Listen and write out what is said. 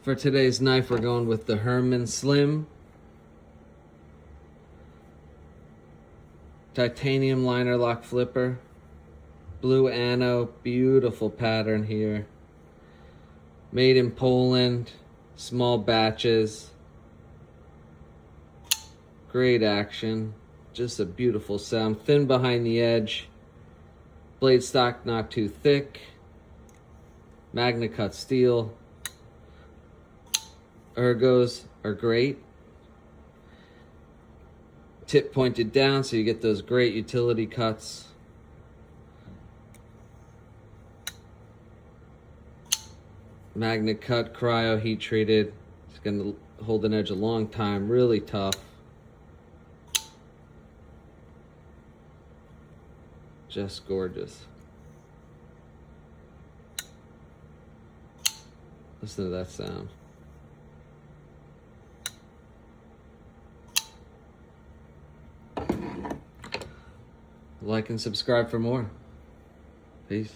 For today's knife, we're going with the Herman Slim. Titanium liner lock flipper. Blue anno, beautiful pattern here. Made in Poland, small batches. Great action, just a beautiful sound. Thin behind the edge. Blade stock not too thick. Magnacut steel. Ergos are great. Tip pointed down so you get those great utility cuts. Magnacut cryo heat treated. It's going to hold an edge a long time. Really tough. Just gorgeous. Listen to that sound. Like and subscribe for more. Peace.